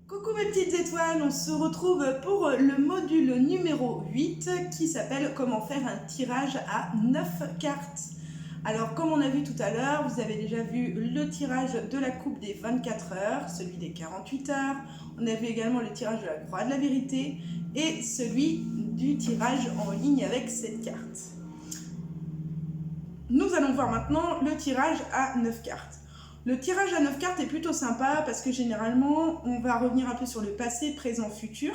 Coucou mes petites étoiles, on se retrouve pour le module numéro 8 qui s'appelle comment faire un tirage à 9 cartes. Alors comme on a vu tout à l'heure, vous avez déjà vu le tirage de la coupe des 24 heures, celui des 48 heures, on a vu également le tirage de la croix de la vérité et celui du tirage en ligne avec cette carte. Nous allons voir maintenant le tirage à 9 cartes. Le tirage à 9 cartes est plutôt sympa parce que généralement, on va revenir un peu sur le passé, présent, futur,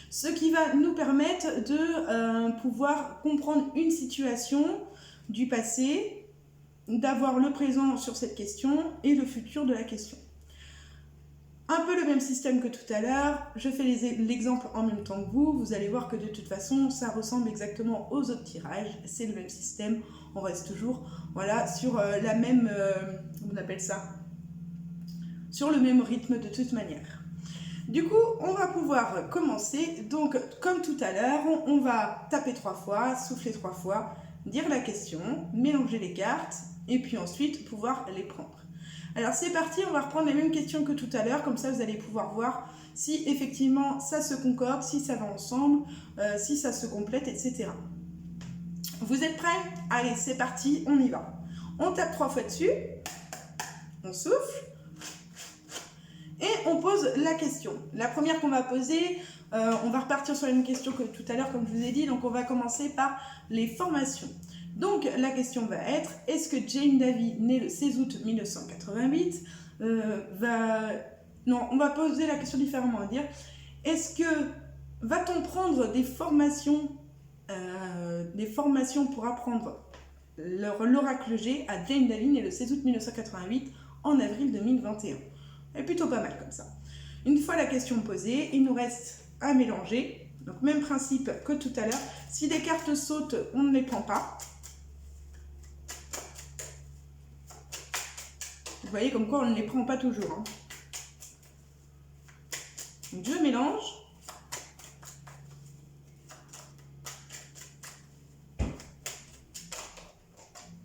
ce qui va nous permettre de pouvoir comprendre une situation du passé, d'avoir le présent sur cette question et le futur de la question. Un peu le même système que tout à l'heure, je fais l'exemple en même temps que vous allez voir que de toute façon, ça ressemble exactement aux autres tirages, c'est le même système, on reste toujours voilà, sur la même, on appelle ça, sur le même rythme de toute manière. Du coup, on va pouvoir commencer, donc comme tout à l'heure, on va taper 3 fois, souffler 3 fois, dire la question, mélanger les cartes, et puis ensuite pouvoir les prendre. Alors c'est parti, on va reprendre les mêmes questions que tout à l'heure, comme ça vous allez pouvoir voir si effectivement ça se concorde, si ça va ensemble, si ça se complète, etc. Vous êtes prêts? Allez, c'est parti, on y va. On tape 3 fois dessus, on souffle, et on pose la question. La première qu'on va poser, on va repartir sur la même question que tout à l'heure, comme je vous ai dit, donc on va commencer par les formations. Donc la question va être, est-ce que Jane Davy, née le 16 août 1988, Non, on va poser la question différemment, on va dire, est-ce que va-t-on prendre des formations pour apprendre l'oracle G à Jane Davy, née le 16 août 1988, en avril 2021. C'est plutôt pas mal comme ça. Une fois la question posée, il nous reste à mélanger. Donc même principe que tout à l'heure. Si des cartes sautent, on ne les prend pas. Vous voyez comme quoi on ne les prend pas toujours. Hein. Donc je mélange.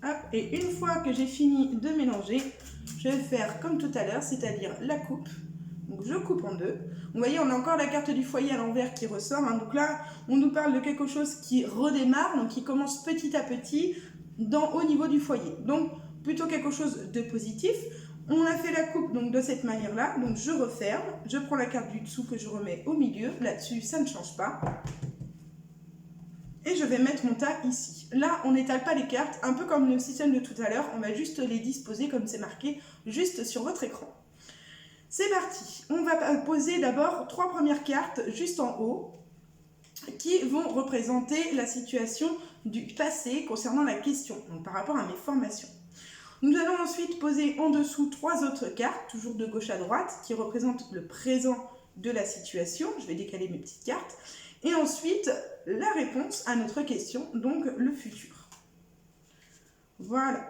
Hop, et une fois que j'ai fini de mélanger, je vais faire comme tout à l'heure, c'est-à-dire la coupe. Donc je coupe en deux. Vous voyez, on a encore la carte du foyer à l'envers qui ressort. Hein. Donc là, on nous parle de quelque chose qui redémarre, donc qui commence petit à petit au niveau du foyer. Donc plutôt quelque chose de positif. On a fait la coupe donc de cette manière-là. Donc je referme, je prends la carte du dessous que je remets au milieu. Là-dessus, ça ne change pas. Et je vais mettre mon tas ici. Là, on n'étale pas les cartes, un peu comme le système de tout à l'heure. On va juste les disposer comme c'est marqué, juste sur votre écran. C'est parti. On va poser d'abord 3 premières cartes juste en haut qui vont représenter la situation du passé concernant la question, donc par rapport à mes formations. Nous allons ensuite poser en dessous 3 autres cartes, toujours de gauche à droite, qui représentent le présent de la situation. Je vais décaler mes petites cartes. Et ensuite, la réponse à notre question, donc le futur. Voilà.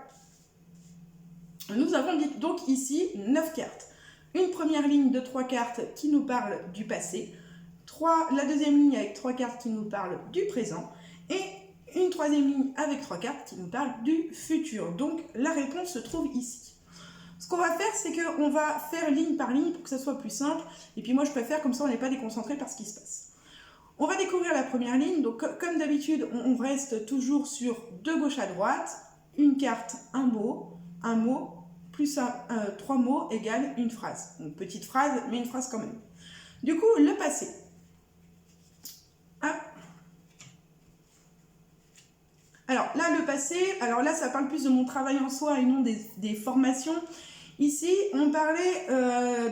Nous avons donc ici 9 cartes. Une première ligne de 3 cartes qui nous parle du passé, la deuxième ligne avec 3 cartes qui nous parlent du présent, et une troisième ligne avec 3 cartes qui nous parlent du futur. Donc la réponse se trouve ici. Ce qu'on va faire, c'est qu'on va faire ligne par ligne pour que ça soit plus simple, et puis moi je préfère, comme ça on n'est pas déconcentré par ce qui se passe. On va découvrir la première ligne, donc comme d'habitude, on reste toujours sur de gauche à droite, une carte, un mot, plus 3 mots égale une phrase. Une petite phrase, mais une phrase quand même. Du coup, le passé. Hop. Alors là, le passé, alors là, ça parle plus de mon travail en soi et non des formations. Ici, on parlait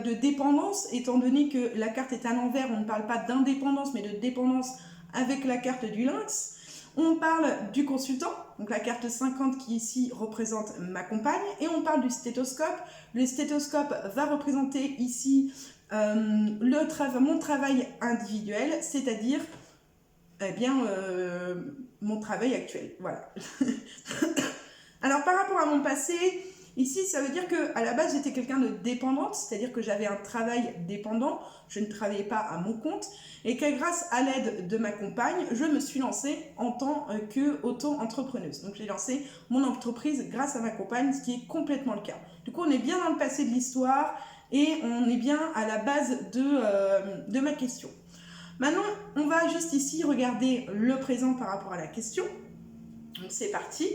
de dépendance, étant donné que la carte est à l'envers, on ne parle pas d'indépendance, mais de dépendance avec la carte du lynx. On parle du consultant, donc la carte 50 qui ici représente ma compagne, et on parle du stéthoscope. Le stéthoscope va représenter ici mon travail individuel, c'est-à-dire mon travail actuel. Voilà. Alors par rapport à mon passé, Ici, ça veut dire qu'à la base, j'étais quelqu'un de dépendante, c'est-à-dire que j'avais un travail dépendant, je ne travaillais pas à mon compte, et que grâce à l'aide de ma compagne, je me suis lancée en tant qu'auto-entrepreneuse. Donc j'ai lancé mon entreprise grâce à ma compagne, ce qui est complètement le cas. Du coup, on est bien dans le passé de l'histoire et on est bien à la base de ma question. Maintenant, on va juste ici regarder le présent par rapport à la question. Donc c'est parti.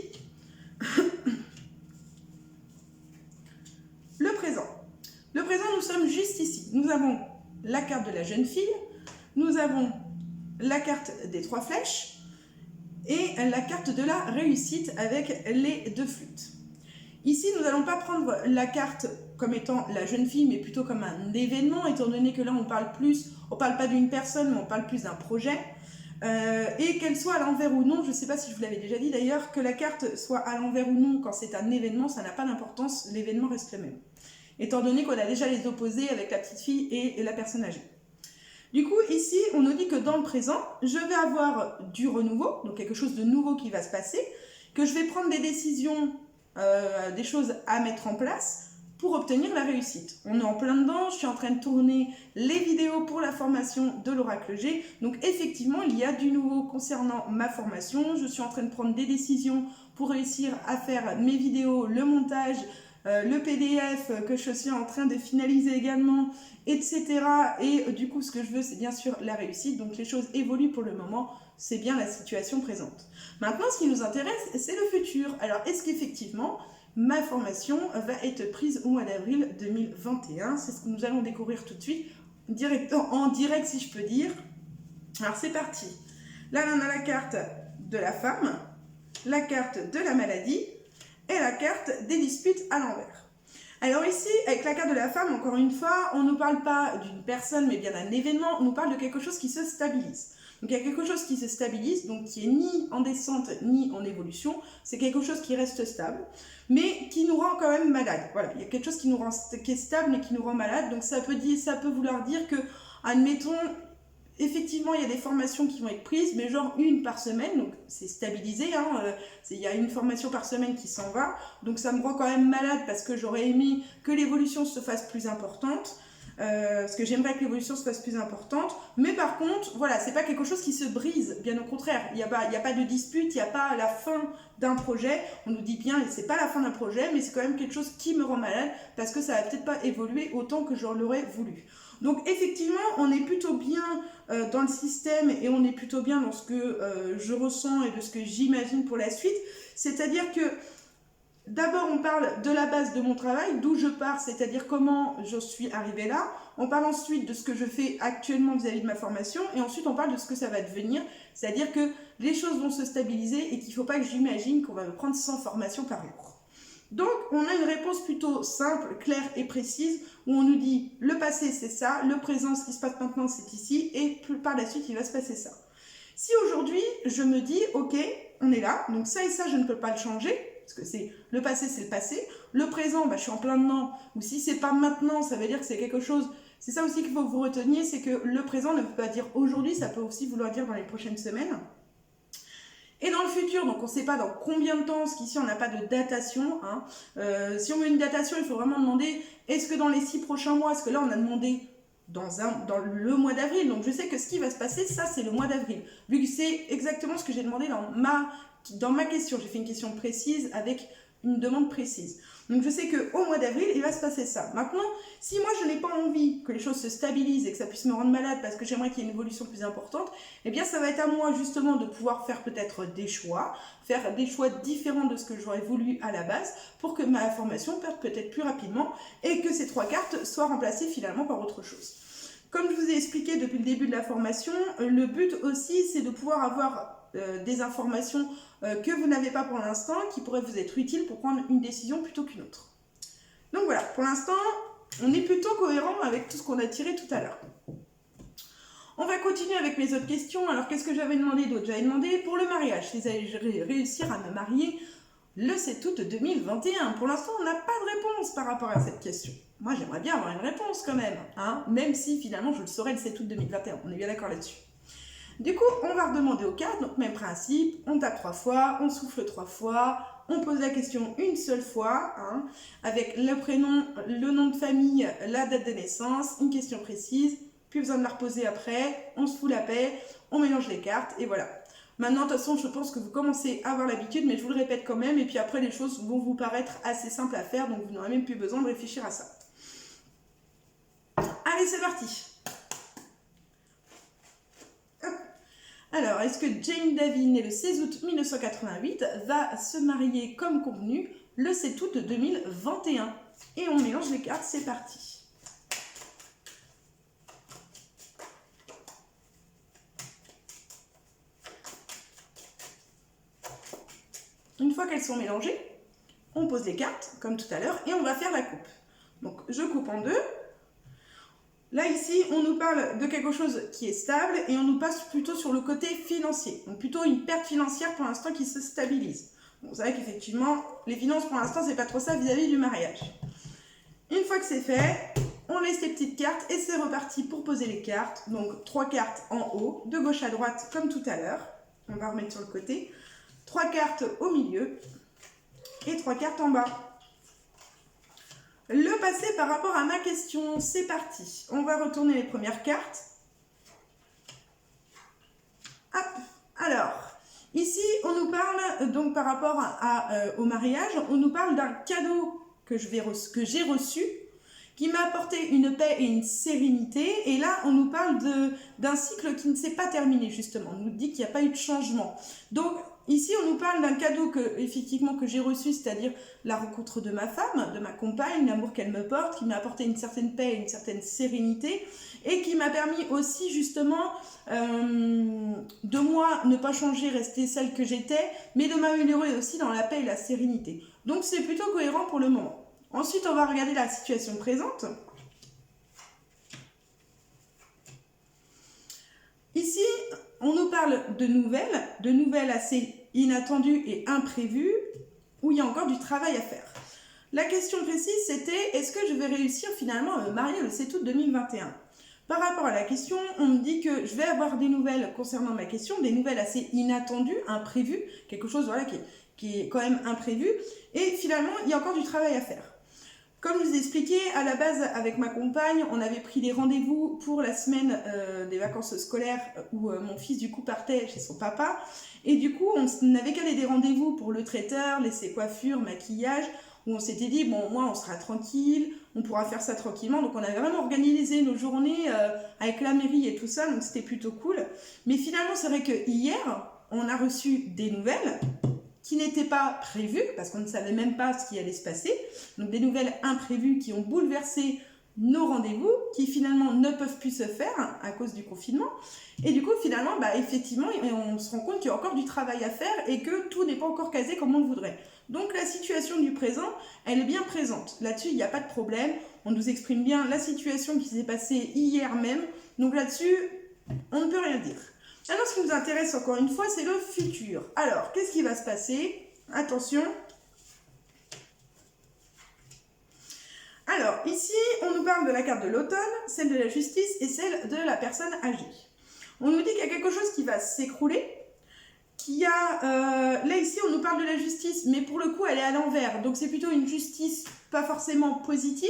Le présent. Le présent, nous sommes juste ici. Nous avons la carte de la jeune fille, nous avons la carte des 3 flèches et la carte de la réussite avec les 2 flûtes. Ici, nous n'allons pas prendre la carte comme étant la jeune fille, mais plutôt comme un événement, étant donné que là, on parle pas d'une personne, mais on parle plus d'un projet. Et qu'elle soit à l'envers ou non, je ne sais pas si je vous l'avais déjà dit d'ailleurs, que la carte soit à l'envers ou non quand c'est un événement, ça n'a pas d'importance, l'événement reste le même. Étant donné qu'on a déjà les opposés avec la petite fille et la personne âgée. Du coup, ici, on nous dit que dans le présent, je vais avoir du renouveau, donc quelque chose de nouveau qui va se passer, que je vais prendre des décisions, des choses à mettre en place pour obtenir la réussite. On est en plein dedans, je suis en train de tourner les vidéos pour la formation de l'Oracle G. Donc effectivement, il y a du nouveau concernant ma formation. Je suis en train de prendre des décisions pour réussir à faire mes vidéos, le montage, le PDF que je suis en train de finaliser également, etc. Et du coup, ce que je veux, c'est bien sûr la réussite. Donc les choses évoluent pour le moment, c'est bien la situation présente. Maintenant, ce qui nous intéresse, c'est le futur. Alors, est-ce qu'effectivement, ma formation va être prise au mois d'avril 2021? C'est ce que nous allons découvrir tout de suite, en direct si je peux dire. Alors, c'est parti. Là, on a la carte de la femme, la carte de la maladie, et la carte des disputes à l'envers. Alors ici, avec la carte de la femme, encore une fois, on ne nous parle pas d'une personne, mais bien d'un événement, on nous parle de quelque chose qui se stabilise. Donc il y a quelque chose qui se stabilise, donc qui est ni en descente, ni en évolution, c'est quelque chose qui reste stable, mais qui nous rend quand même malade. Voilà, il y a quelque chose qui est stable, mais qui nous rend malade, donc ça peut vouloir dire que, admettons, effectivement, il y a des formations qui vont être prises, mais genre 1 par semaine, donc c'est stabilisé, hein, il y a 1 formation par semaine qui s'en va, donc ça me rend quand même malade parce que j'aurais aimé que l'évolution se fasse plus importante, parce que j'aimerais que l'évolution se fasse plus importante, mais par contre, voilà, c'est pas quelque chose qui se brise, bien au contraire, il n'y a pas de dispute, il n'y a pas la fin d'un projet, on nous dit bien, c'est pas la fin d'un projet, mais c'est quand même quelque chose qui me rend malade, parce que ça va peut-être pas évoluer autant que je l'aurais voulu. Donc effectivement, on est plutôt bien dans le système et on est plutôt bien dans ce que je ressens et de ce que j'imagine pour la suite. C'est-à-dire que d'abord on parle de la base de mon travail, d'où je pars, c'est-à-dire comment je suis arrivée là. On parle ensuite de ce que je fais actuellement vis-à-vis de ma formation et ensuite on parle de ce que ça va devenir. C'est-à-dire que les choses vont se stabiliser et qu'il ne faut pas que j'imagine qu'on va me prendre 100 formations par jour. Donc, on a une réponse plutôt simple, claire et précise, où on nous dit le passé c'est ça, le présent, ce qui se passe maintenant c'est ici, et par la suite il va se passer ça. Si aujourd'hui je me dis ok, on est là, donc ça et ça je ne peux pas le changer, parce que c'est le passé, le présent, je suis en plein dedans, ou si c'est pas maintenant, ça veut dire que c'est quelque chose, c'est ça aussi qu'il faut que vous reteniez, c'est que le présent ne veut pas dire aujourd'hui, ça peut aussi vouloir dire dans les prochaines semaines. Et dans le futur, donc on ne sait pas dans combien de temps, parce qu'ici on n'a pas de datation, hein. Si on veut une datation, il faut vraiment demander, est-ce que dans les 6 prochains mois, parce que là on a demandé dans le mois d'avril, donc je sais que ce qui va se passer, ça c'est le mois d'avril, vu que c'est exactement ce que j'ai demandé dans ma question, j'ai fait une question précise avec une demande précise. Donc je sais qu'au mois d'avril, il va se passer ça. Maintenant, si moi je n'ai pas envie que les choses se stabilisent et que ça puisse me rendre malade parce que j'aimerais qu'il y ait une évolution plus importante, eh bien ça va être à moi justement de pouvoir faire peut-être des choix, faire des choix différents de ce que j'aurais voulu à la base pour que ma formation parte peut-être plus rapidement et que ces 3 cartes soient remplacées finalement par autre chose. Comme je vous ai expliqué depuis le début de la formation, le but aussi c'est de pouvoir avoir des informations que vous n'avez pas pour l'instant, qui pourraient vous être utiles pour prendre une décision plutôt qu'une autre. Donc voilà, pour l'instant, on est plutôt cohérent avec tout ce qu'on a tiré tout à l'heure. On va continuer avec mes autres questions. Alors, qu'est-ce que j'avais demandé d'autre? J'avais demandé pour le mariage, si j'allais réussir à me marier le 7 août 2021. Pour l'instant, on n'a pas de réponse par rapport à cette question. Moi, j'aimerais bien avoir une réponse quand même, hein, même si finalement, je le saurai le 7 août 2021. On est bien d'accord là-dessus. Du coup, on va redemander aux cartes, donc même principe, on tape 3 fois, on souffle 3 fois, on pose la question une seule fois, hein, avec le prénom, le nom de famille, la date de naissance, une question précise, plus besoin de la reposer après, on se fout la paix, on mélange les cartes et voilà. Maintenant, de toute façon, je pense que vous commencez à avoir l'habitude, mais je vous le répète quand même, et puis après, les choses vont vous paraître assez simples à faire, donc vous n'aurez même plus besoin de réfléchir à ça. Allez, c'est parti. Hop. Alors, est-ce que Jane Davy, née le 16 août 1988, va se marier comme convenu le 7 août 2021? Et on mélange les cartes, c'est parti. Une fois qu'elles sont mélangées, on pose les cartes, comme tout à l'heure, et on va faire la coupe. Donc, je coupe en deux. Là, ici, on nous parle de quelque chose qui est stable et on nous passe plutôt sur le côté financier. Donc, plutôt une perte financière pour l'instant qui se stabilise. Bon, c'est vrai qu'effectivement, les finances pour l'instant, c'est pas trop ça vis-à-vis du mariage. Une fois que c'est fait, on laisse les petites cartes et c'est reparti pour poser les cartes. Donc, 3 cartes en haut, de gauche à droite, comme tout à l'heure. On va remettre sur le côté. 3 cartes au milieu et 3 cartes en bas. Le passé par rapport à ma question, c'est parti. On va retourner les premières cartes. Hop. Alors, ici, on nous parle, donc par rapport au mariage, on nous parle d'un cadeau que j'ai reçu, qui m'a apporté une paix et une sérénité. Et là, on nous parle d'un cycle qui ne s'est pas terminé, justement. On nous dit qu'il n'y a pas eu de changement. Donc, ici, on nous parle d'un cadeau effectivement, que j'ai reçu, c'est-à-dire la rencontre de ma femme, de ma compagne, l'amour qu'elle me porte, qui m'a apporté une certaine paix et une certaine sérénité, et qui m'a permis aussi, justement, de moi ne pas changer, rester celle que j'étais, mais de m'améliorer aussi dans la paix et la sérénité. Donc, c'est plutôt cohérent pour le moment. Ensuite, on va regarder la situation présente. Ici, on nous parle de nouvelles assez inattendues et imprévues, où il y a encore du travail à faire. La question précise, c'était, est-ce que je vais réussir finalement à me marier le 7 août 2021 ? Par rapport à la question, on me dit que je vais avoir des nouvelles concernant ma question, des nouvelles assez inattendues, imprévues, quelque chose voilà, qui est quand même imprévu, et finalement, il y a encore du travail à faire. Comme je vous ai expliqué, à la base, avec ma compagne, on avait pris des rendez-vous pour la semaine des vacances scolaires où mon fils, du coup, partait chez son papa. Et du coup, on avait calé des rendez-vous pour le traiteur, laisser coiffure, maquillage, où on s'était dit, bon, moi, on sera tranquille, on pourra faire ça tranquillement. Donc, on avait vraiment organisé nos journées avec la mairie et tout ça, donc c'était plutôt cool. Mais finalement, c'est vrai que hier, on a reçu des nouvelles qui n'étaient pas prévues, parce qu'on ne savait même pas ce qui allait se passer. Donc des nouvelles imprévues qui ont bouleversé nos rendez-vous, qui finalement ne peuvent plus se faire à cause du confinement. Et du coup, finalement, effectivement, on se rend compte qu'il y a encore du travail à faire et que tout n'est pas encore casé comme on le voudrait. Donc la situation du présent, elle est bien présente. Là-dessus, il n'y a pas de problème. On nous exprime bien la situation qui s'est passée hier même. Donc là-dessus, on ne peut rien dire. Maintenant, ce qui nous intéresse encore une fois, c'est le futur. Alors, qu'est-ce qui va se passer? Attention. Alors, ici, on nous parle de la carte de l'automne, celle de la justice et celle de la personne âgée. On nous dit qu'il y a quelque chose qui va s'écrouler, là, ici, on nous parle de la justice, mais pour le coup, elle est à l'envers. Donc, c'est plutôt une justice pas forcément positive.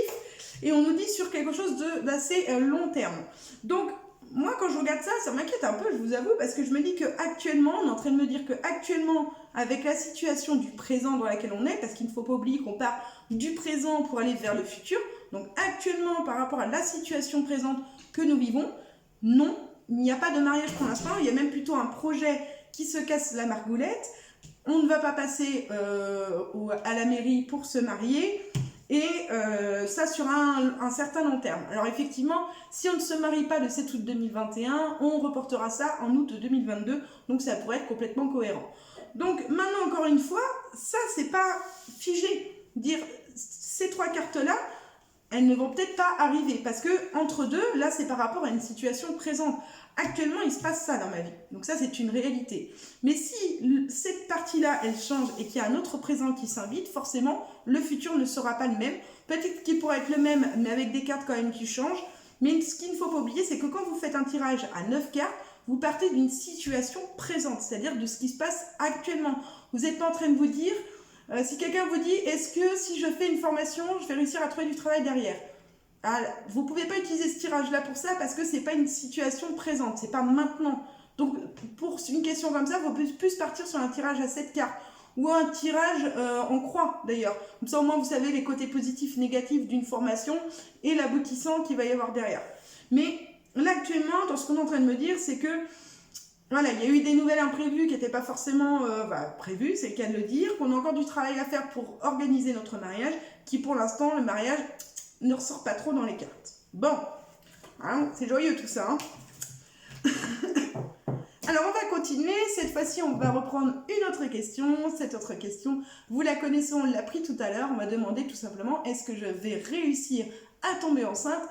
Et on nous dit sur quelque chose d'assez long terme. Donc, moi, quand je regarde ça, ça m'inquiète un peu, je vous avoue, parce que je me dis qu'actuellement, on est en train de me dire qu'actuellement, avec la situation du présent dans laquelle on est, parce qu'il ne faut pas oublier qu'on part du présent pour aller vers le futur, donc actuellement, par rapport à la situation présente que nous vivons, non, il n'y a pas de mariage pour l'instant, il y a même plutôt un projet qui se casse la margoulette, on ne va pas passer à la mairie pour se marier, et ça sur un certain long terme. Alors effectivement, si on ne se marie pas le 7 août 2021, on reportera ça en août 2022, donc ça pourrait être complètement cohérent. Donc maintenant, encore une fois, ça c'est pas figé. Dire ces 3 cartes-là, elles ne vont peut-être pas arriver, parce que entre deux, là c'est par rapport à une situation présente. Actuellement, il se passe ça dans ma vie. Donc ça, c'est une réalité. Mais si cette partie-là, elle change et qu'il y a un autre présent qui s'invite, forcément, le futur ne sera pas le même. Peut-être qu'il pourrait être le même, mais avec des cartes quand même qui changent. Mais ce qu'il ne faut pas oublier, c'est que quand vous faites un tirage à 9 cartes, vous partez d'une situation présente, c'est-à-dire de ce qui se passe actuellement. Vous n'êtes pas en train de vous dire Si quelqu'un vous dit, est-ce que si je fais une formation, je vais réussir à trouver du travail derrière? Vous ne pouvez pas utiliser ce tirage-là pour ça parce que ce n'est pas une situation présente, c'est pas maintenant. Donc pour une question comme ça, il faut plus partir sur un tirage à 7 cartes ou un tirage en croix d'ailleurs. Comme ça au moins vous savez les côtés positifs, négatifs d'une formation et l'aboutissant qu'il va y avoir derrière. Mais là actuellement, dans ce qu'on est en train de me dire, c'est que voilà, il y a eu des nouvelles imprévues qui n'étaient pas forcément prévues, c'est le cas de le dire, qu'on a encore du travail à faire pour organiser notre mariage, qui pour l'instant, le mariage ne ressort pas trop dans les cartes. Bon, hein, c'est joyeux tout ça. Hein. Alors on va continuer, cette fois-ci on va reprendre une autre question. Cette autre question, vous la connaissez, on l'a pris tout à l'heure, on m'a demandé tout simplement, est-ce que je vais réussir à tomber enceinte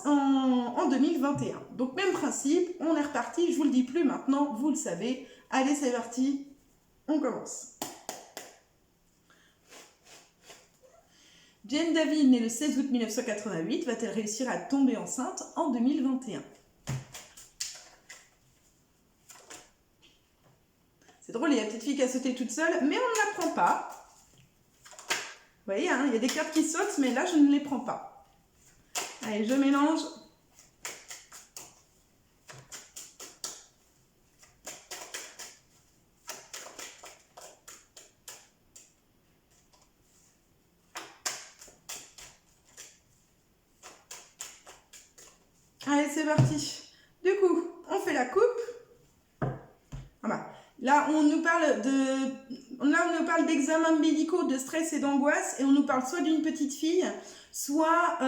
en 2021. Donc même principe, on est reparti, je vous le dis plus maintenant, vous le savez. Allez, c'est parti, on commence. Jane David, née le 16 août 1988, va-t-elle réussir à tomber enceinte en 2021? C'est drôle, il y a la petite fille qui a sauté toute seule, mais on ne la prend pas. Vous voyez, hein, il y a des cartes qui sautent, mais là je ne les prends pas. Allez, je mélange. Allez, c'est parti. Du coup, on fait la coupe. Voilà. Là, on nous parle d'examens médicaux, de stress et d'angoisse, et on nous parle soit d'une petite fille, soit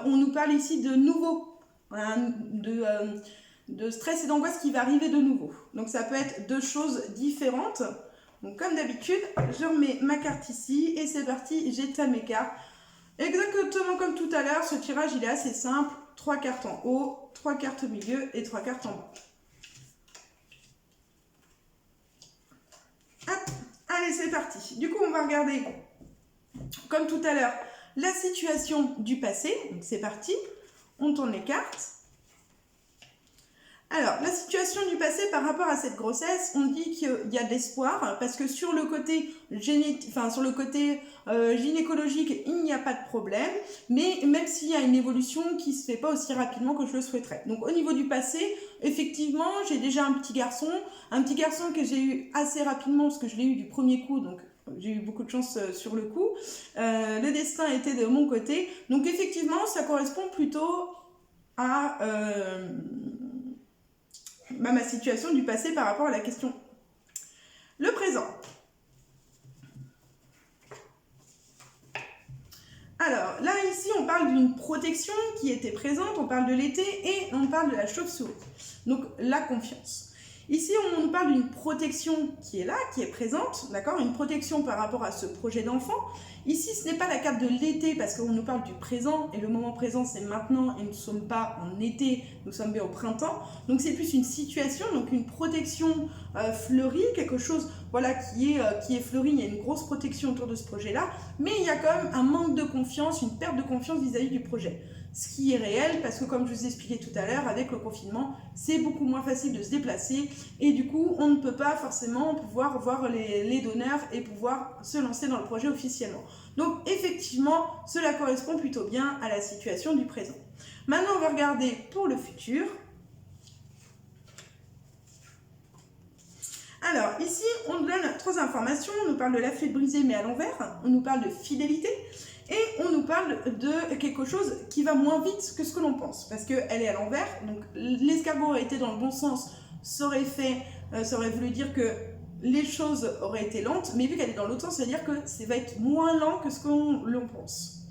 on nous parle ici de nouveau, voilà, de stress et d'angoisse qui va arriver de nouveau. Donc ça peut être deux choses différentes. Donc comme d'habitude, je remets ma carte ici, et c'est parti, j'étale mes cartes. Exactement comme tout à l'heure, ce tirage il est assez simple, 3 cartes en haut, 3 cartes au milieu et 3 cartes en bas. Hop, allez, c'est parti. Du coup, on va regarder, comme tout à l'heure, la situation du passé. Donc, c'est parti. On tourne les cartes. Alors, la situation du passé par rapport à cette grossesse, on dit qu'il y a de l'espoir parce que sur le côté gynécologique, il n'y a pas de problème, mais même s'il y a une évolution qui ne se fait pas aussi rapidement que je le souhaiterais. Donc, au niveau du passé, effectivement, j'ai déjà un petit garçon que j'ai eu assez rapidement parce que je l'ai eu du premier coup, donc j'ai eu beaucoup de chance sur le coup. Le destin était de mon côté, donc effectivement, ça correspond plutôt à ma situation du passé par rapport à la question. Le présent. Alors, là, ici, on parle d'une protection qui était présente, on parle de l'été et on parle de la chauve-souris. Donc, la confiance. Ici, on nous parle d'une protection qui est là, qui est présente, d'accord? Une protection par rapport à ce projet d'enfant. Ici, ce n'est pas la carte de l'été parce qu'on nous parle du présent et le moment présent, c'est maintenant et nous ne sommes pas en été, nous sommes bien au printemps. Donc, c'est plus une situation, donc une protection fleurie, quelque chose voilà, qui est fleuri. Il y a une grosse protection autour de ce projet-là, mais il y a quand même un manque de confiance, une perte de confiance vis-à-vis du projet. Ce qui est réel parce que comme je vous ai expliqué tout à l'heure, avec le confinement, c'est beaucoup moins facile de se déplacer et du coup, on ne peut pas forcément pouvoir voir les donneurs et pouvoir se lancer dans le projet officiellement. Donc effectivement, cela correspond plutôt bien à la situation du présent. Maintenant, on va regarder pour le futur. Alors, ici, on nous donne 3 informations. On nous parle de la flûte brisée mais à l'envers. On nous parle de fidélité. Et on nous parle de quelque chose qui va moins vite que ce que l'on pense. Parce qu'elle est à l'envers. Donc, l'escargot aurait été dans le bon sens. Ça aurait voulu dire que les choses auraient été lentes. Mais vu qu'elle est dans l'autre sens, ça veut dire que ça va être moins lent que ce que l'on pense.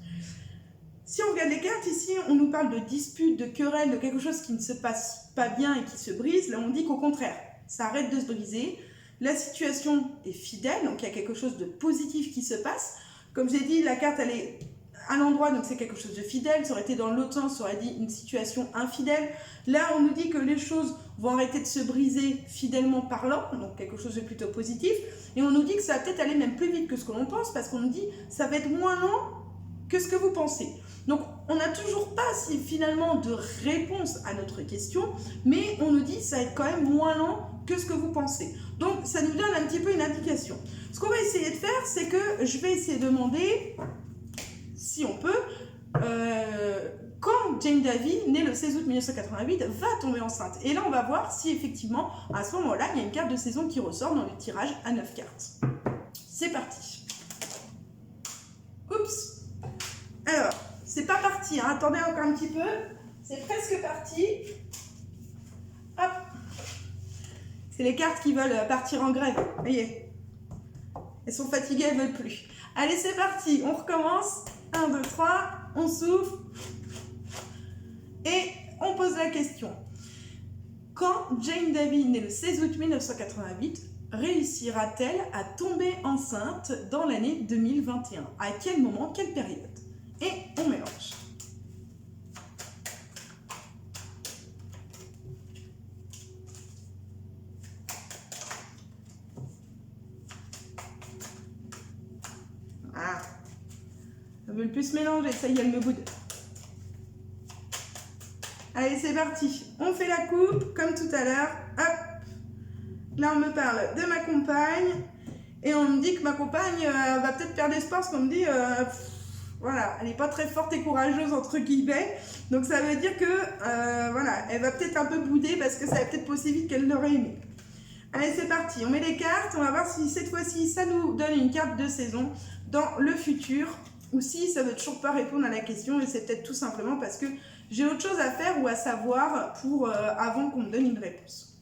Si on regarde les cartes, ici, on nous parle de dispute, de querelle, de quelque chose qui ne se passe pas bien et qui se brise. Là, on dit qu'au contraire, ça arrête de se briser. La situation est fidèle, donc il y a quelque chose de positif qui se passe. Comme j'ai dit, la carte, elle est à l'endroit, donc c'est quelque chose de fidèle. Ça aurait été dans l'autre sens, ça aurait dit une situation infidèle. Là, on nous dit que les choses vont arrêter de se briser fidèlement parlant, donc quelque chose de plutôt positif. Et on nous dit que ça va peut-être aller même plus vite que ce que l'on pense, parce qu'on nous dit que ça va être moins lent que ce que vous pensez. Donc, on n'a toujours pas finalement de réponse à notre question, mais on nous dit que ça va être quand même moins lent que ce que vous pensez. Donc, ça nous donne un petit peu une indication. Ce qu'on va essayer de faire, c'est que je vais essayer de demander, si on peut, quand Jane Davy, née le 16 août 1988, va tomber enceinte. Et là, on va voir si effectivement, à ce moment-là, il y a une carte de saison qui ressort dans le tirage à 9 cartes. C'est parti. Oups. Alors, c'est pas parti, hein. Attendez encore un petit peu. C'est presque parti. Hop. C'est les cartes qui veulent partir en grève. Vous voyez. Elles sont fatiguées, elles ne veulent plus. Allez, c'est parti. On recommence. 1, 2, 3. On souffle. Et on pose la question. Quand Jane Davy, née le 16 août 1988, réussira-t-elle à tomber enceinte dans l'année 2021? À quel moment, quelle période? Et on mélange. Ah, elle veut le plus mélanger, ça y est, elle me boude. Allez, c'est parti. On fait la coupe, comme tout à l'heure. Hop. Là, on me parle de ma compagne. Et on me dit que ma compagne va peut-être perdre espoir, parce qu'on me dit... voilà, elle n'est pas très forte et courageuse, entre guillemets. Donc, ça veut dire que, voilà, elle va peut-être un peu bouder, parce que ça va peut-être pas aussi vite qu'elle l'aurait aimé. Allez, c'est parti. On met les cartes. On va voir si, cette fois-ci, ça nous donne une carte de saison dans le futur. Ou si ça ne veut toujours pas répondre à la question. Et c'est peut-être tout simplement parce que j'ai autre chose à faire ou à savoir pour avant qu'on me donne une réponse.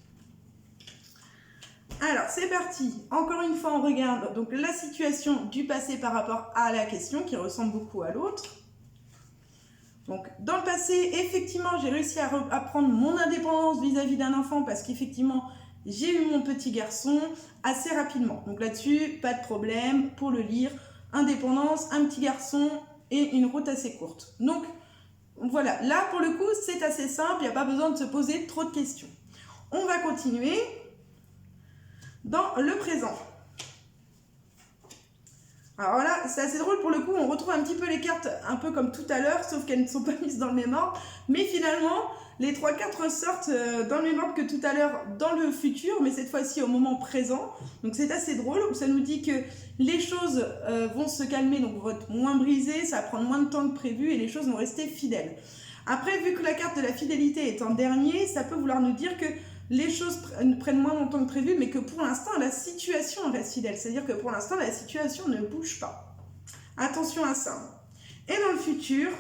Alors, c'est parti. Encore une fois, on regarde donc la situation du passé par rapport à la question qui ressemble beaucoup à l'autre. Donc, dans le passé, effectivement, j'ai réussi à prendre mon indépendance vis-à-vis d'un enfant parce qu'effectivement, j'ai eu mon petit garçon assez rapidement. Donc là-dessus, pas de problème pour le lire. Indépendance, un petit garçon et une route assez courte. Donc, voilà, là pour le coup c'est assez simple, il n'y a pas besoin de se poser trop de questions. On va continuer dans le présent. Alors là, c'est assez drôle pour le coup, on retrouve un petit peu les cartes un peu comme tout à l'heure, sauf qu'elles ne sont pas mises dans le même ordre. Mais finalement, les 3 cartes ressortent dans le même ordre que tout à l'heure dans le futur, mais cette fois-ci au moment présent. Donc c'est assez drôle, ça nous dit que les choses vont se calmer, donc vont être moins brisées, ça va prendre moins de temps que prévu et les choses vont rester fidèles. Après, vu que la carte de la fidélité est en dernier, ça peut vouloir nous dire que les choses prennent moins longtemps que prévu, mais que pour l'instant, la situation reste fidèle. C'est-à-dire que pour l'instant, la situation ne bouge pas. Attention à ça. Et dans le futur,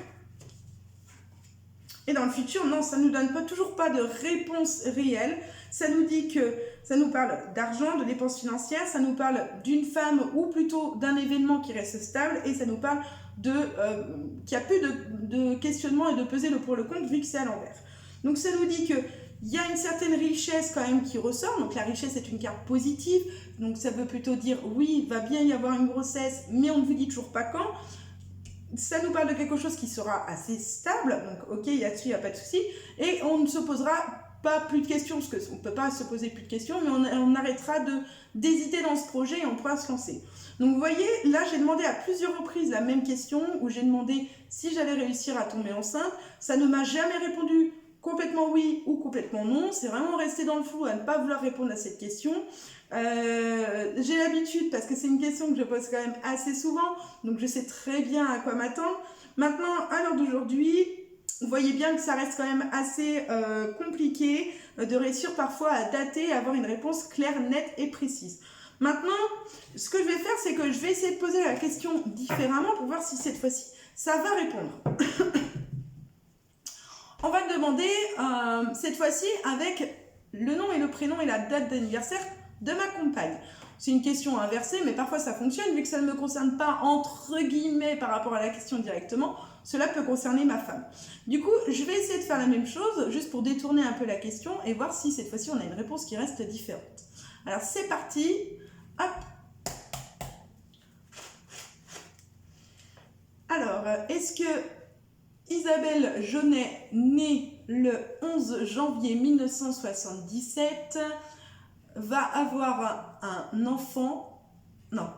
non, ça ne nous donne toujours pas de réponse réelle. Ça nous dit que ça nous parle d'argent, de dépenses financières, ça nous parle d'une femme ou plutôt d'un événement qui reste stable et ça nous parle qu'il n'y a plus de questionnement et de peser le pour et le contre vu que c'est à l'envers. Donc ça nous dit que il y a une certaine richesse quand même qui ressort, donc la richesse est une carte positive, donc ça veut plutôt dire oui, il va bien y avoir une grossesse, mais on ne vous dit toujours pas quand. Ça nous parle de quelque chose qui sera assez stable, donc ok, là-dessus il n'y a pas de souci, et on ne se posera pas plus de questions, parce qu'on ne peut pas se poser plus de questions, mais on arrêtera d'hésiter dans ce projet et on pourra se lancer. Donc vous voyez, là j'ai demandé à plusieurs reprises la même question, où j'ai demandé si j'allais réussir à tomber enceinte, ça ne m'a jamais répondu complètement oui ou complètement non, c'est vraiment resté dans le flou à ne pas vouloir répondre à cette question. J'ai l'habitude parce que c'est une question que je pose quand même assez souvent, donc je sais très bien à quoi m'attendre. Maintenant, à l'heure d'aujourd'hui, vous voyez bien que ça reste quand même assez compliqué de réussir parfois à dater et avoir une réponse claire, nette et précise. Maintenant, ce que je vais faire, c'est que je vais essayer de poser la question différemment pour voir si cette fois-ci, ça va répondre. On va demander cette fois-ci avec le nom et le prénom et la date d'anniversaire de ma compagne. C'est une question inversée, mais parfois ça fonctionne, vu que ça ne me concerne pas entre guillemets par rapport à la question directement, cela peut concerner ma femme. Du coup, je vais essayer de faire la même chose, juste pour détourner un peu la question et voir si cette fois-ci on a une réponse qui reste différente. Alors c'est parti, hop. Alors, est-ce que Isabelle Jaunet, née le 11 janvier 1977, va avoir un enfant, non,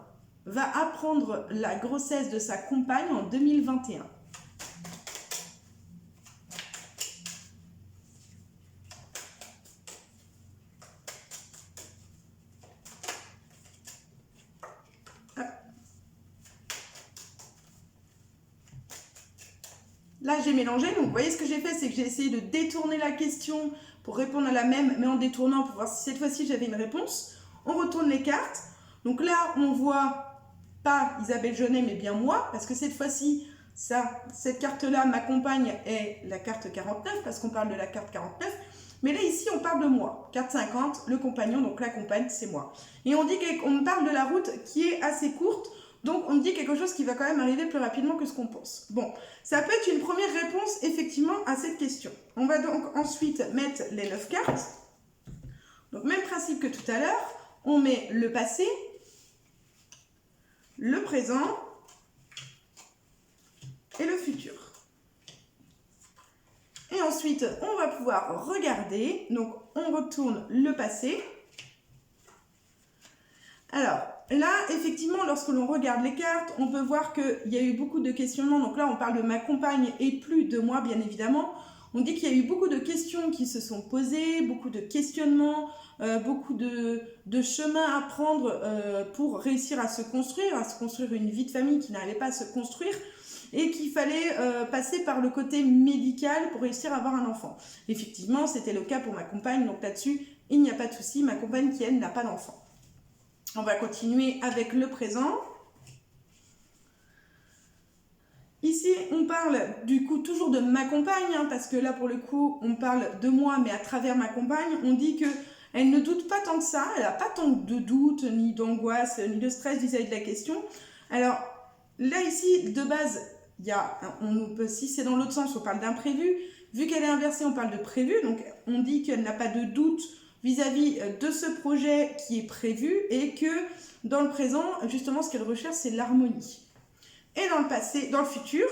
va apprendre la grossesse de sa compagne en 2021. Là, j'ai mélangé. Donc, vous voyez, ce que j'ai fait, c'est que j'ai essayé de détourner la question pour répondre à la même, mais en détournant pour voir si cette fois-ci, j'avais une réponse. On retourne les cartes. Donc là, on voit pas Isabelle Jeunet, mais bien moi, parce que cette fois-ci, cette carte-là, ma compagne, est la carte 49, parce qu'on parle de la carte 49. Mais là, ici, on parle de moi. Carte 50, le compagnon, donc la compagne, c'est moi. Et on dit qu'on parle de la route qui est assez courte, donc on dit quelque chose qui va quand même arriver plus rapidement que ce qu'on pense. Bon, ça peut être une première réponse, effectivement, à cette question. On va donc ensuite mettre les 9 cartes. Donc, même principe que tout à l'heure, on met le passé, le présent et le futur. Et ensuite, on va pouvoir regarder. Donc, on retourne le passé. Alors, là, effectivement, lorsque l'on regarde les cartes, on peut voir qu'il y a eu beaucoup de questionnements. Donc là, on parle de ma compagne et plus de moi, bien évidemment. On dit qu'il y a eu beaucoup de questions qui se sont posées, beaucoup de questionnements, beaucoup de chemins à prendre pour réussir à se construire une vie de famille qui n'allait pas se construire. Et qu'il fallait passer par le côté médical pour réussir à avoir un enfant. Effectivement, c'était le cas pour ma compagne, donc là-dessus, il n'y a pas de souci, ma compagne qui, elle, n'a pas d'enfant. On va continuer avec le présent. Ici, on parle du coup toujours de ma compagne, hein, parce que là, pour le coup, on parle de moi, mais à travers ma compagne, on dit qu'elle ne doute pas tant que ça, elle n'a pas tant de doute, ni d'angoisse, ni de stress vis-à-vis de la question. Alors, là, ici, de base, si c'est dans l'autre sens, on parle d'imprévu. Vu qu'elle est inversée, on parle de prévu. Donc, on dit qu'elle n'a pas de doute vis-à-vis de ce projet qui est prévu et que dans le présent, justement, ce qu'elle recherche, c'est l'harmonie. Et dans le passé, dans le futur,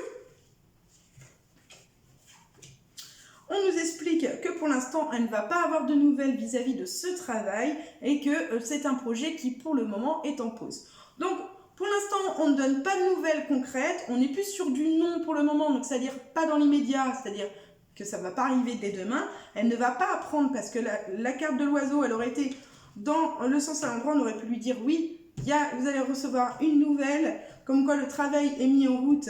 on nous explique que pour l'instant, elle ne va pas avoir de nouvelles vis-à-vis de ce travail et que c'est un projet qui, pour le moment, est en pause. Donc, pour l'instant, on ne donne pas de nouvelles concrètes, on est plus sur du non pour le moment, donc c'est-à-dire pas dans l'immédiat, c'est-à-dire que ça ne va pas arriver dès demain. Elle ne va pas apprendre parce que la carte de l'oiseau, elle aurait été dans le sens à l'endroit, on aurait pu lui dire oui, vous allez recevoir une nouvelle, comme quoi le travail est mis en route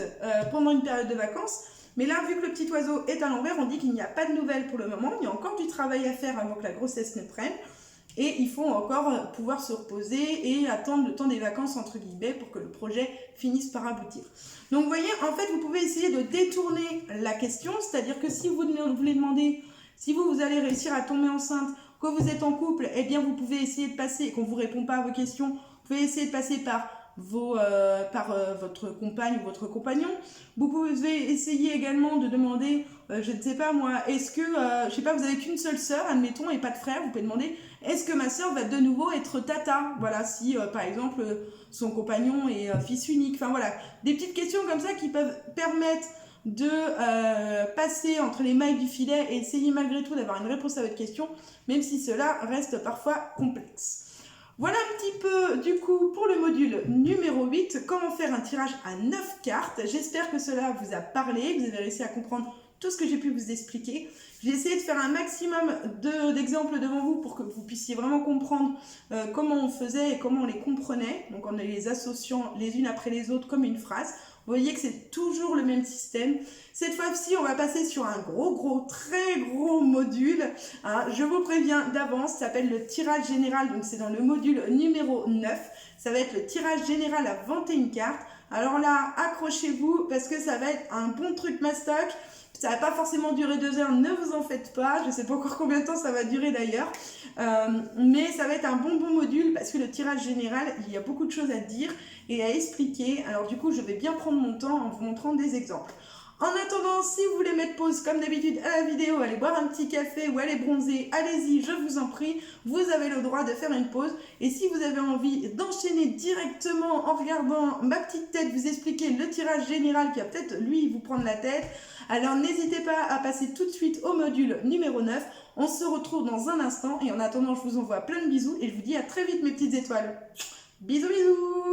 pendant une période de vacances. Mais là, vu que le petit oiseau est à l'envers, on dit qu'il n'y a pas de nouvelles pour le moment, il y a encore du travail à faire avant que la grossesse ne prenne. Et il faut encore pouvoir se reposer et attendre le temps des vacances, entre guillemets, pour que le projet finisse par aboutir. Donc, vous voyez, en fait, vous pouvez essayer de détourner la question, c'est-à-dire que si vous voulez demander si vous allez réussir à tomber enceinte, que vous êtes en couple, eh bien, vous pouvez essayer de passer, et qu'on ne vous répond pas à vos questions, vous pouvez essayer de passer par votre compagne ou votre compagnon. Vous pouvez essayer également de demander, je ne sais pas moi, est-ce que, je sais pas, vous avez qu'une seule sœur, admettons, et pas de frère, vous pouvez demander, est-ce que ma sœur va de nouveau être tata? Voilà, si par exemple son compagnon est fils unique. Enfin voilà, des petites questions comme ça qui peuvent permettre de passer entre les mailles du filet et essayer malgré tout d'avoir une réponse à votre question, même si cela reste parfois complexe. Voilà un petit peu du coup pour le module numéro 8, comment faire un tirage à 9 cartes. J'espère que cela vous a parlé, que vous avez réussi à comprendre tout ce que j'ai pu vous expliquer. J'ai essayé de faire un maximum d'exemples devant vous pour que vous puissiez vraiment comprendre comment on faisait et comment on les comprenait, donc en les associant les unes après les autres comme une phrase. Vous voyez que c'est toujours le même système. Cette fois-ci, on va passer sur un très gros module. Hein. Je vous préviens d'avance, ça s'appelle le tirage général, donc c'est dans le module numéro 9. Ça va être le tirage général à 21 cartes. Alors là, accrochez-vous parce que ça va être un bon truc mastoc. Ça va pas forcément durer 2 heures, ne vous en faites pas. Je sais pas encore combien de temps ça va durer d'ailleurs. Mais ça va être un bon module parce que le tirage général, il y a beaucoup de choses à dire et à expliquer. Alors du coup, je vais bien prendre mon temps en vous montrant des exemples. En attendant, si vous voulez mettre pause comme d'habitude à la vidéo, aller boire un petit café ou aller bronzer, allez-y, je vous en prie, vous avez le droit de faire une pause. Et si vous avez envie d'enchaîner directement en regardant ma petite tête vous expliquer le tirage général qui va peut-être lui vous prendre la tête, alors n'hésitez pas à passer tout de suite au module numéro 9. On se retrouve dans un instant et en attendant, je vous envoie plein de bisous et je vous dis à très vite mes petites étoiles. Bisous bisous.